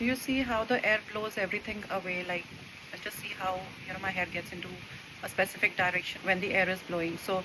Do you see how the air blows everything away? Like, just see how, my hair gets into a specific direction when the air is blowing. So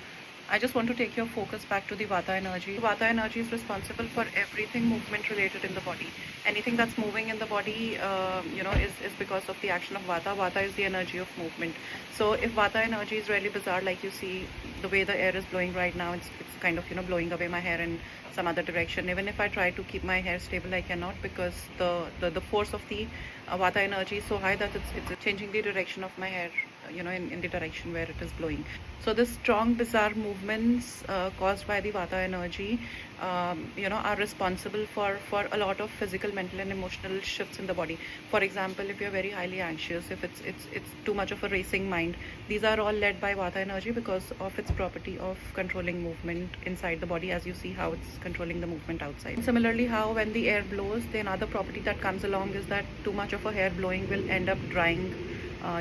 I just want to take your focus back to the Vata energy. Vata energy is responsible for everything movement related in the body. Anything that's moving in the body, is because of the action of Vata. Vata is the energy of movement. So if Vata energy is really bizarre, like you see the way the air is blowing right now, it's kind of, blowing away my hair in some other direction. Even if I try to keep my hair stable, I cannot, because the force of the Vata energy is so high that it's changing the direction of my hair, in the direction where it is blowing. So the strong bizarre movements caused by the Vata energy, are responsible for a lot of physical, mental and emotional shifts in the body. For example, if you're very highly anxious, if it's too much of a racing mind, these are all led by Vata energy because of its property of controlling movement inside the body, as you see how it's controlling the movement outside. Similarly, how when the air blows, the another property that comes along is that too much of a hair blowing will end up drying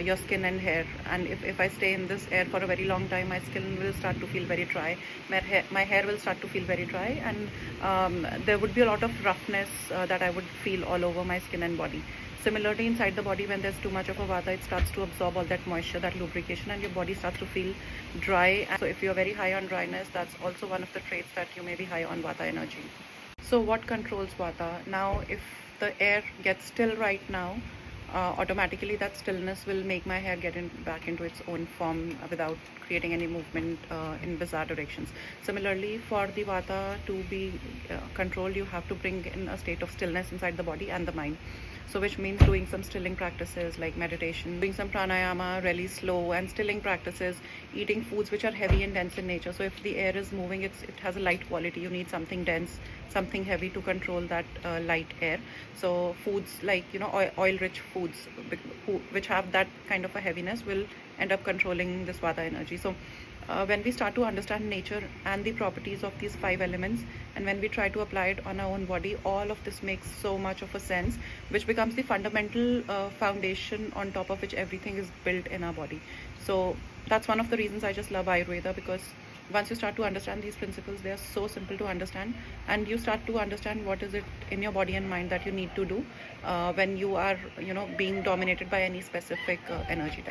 your skin and hair. And if I stay in this air for a very long time, my skin will start to feel very dry, my hair will start to feel very dry, and there would be a lot of roughness that I would feel all over my skin and body. Similarly, inside the body, when there's too much of a Vata, it starts to absorb all that moisture, that lubrication, and your body starts to feel dry. And so if you're very high on dryness, that's also one of the traits that you may be high on Vata energy. So what controls Vata? Now, if the air gets still right now, automatically that stillness will make my hair get back into its own form without creating any movement in bizarre directions. Similarly, for the Vata to be controlled, you have to bring in a state of stillness inside the body and the mind. So which means doing some stilling practices like meditation, doing some pranayama, really slow and stilling practices, eating foods which are heavy and dense in nature. So if the air is moving, it has a light quality. You need something dense, something heavy to control that light air. So foods like, oil-rich foods which have that kind of a heaviness will end up controlling this Vata energy. So when we start to understand nature and the properties of these 5 elements, and when we try to apply it on our own body, all of this makes so much of a sense, which becomes the fundamental foundation on top of which everything is built in our body. So that's one of the reasons I just love Ayurveda, because once you start to understand these principles, they are so simple to understand, and you start to understand what is it in your body and mind that you need to do when you are being dominated by any specific energy type.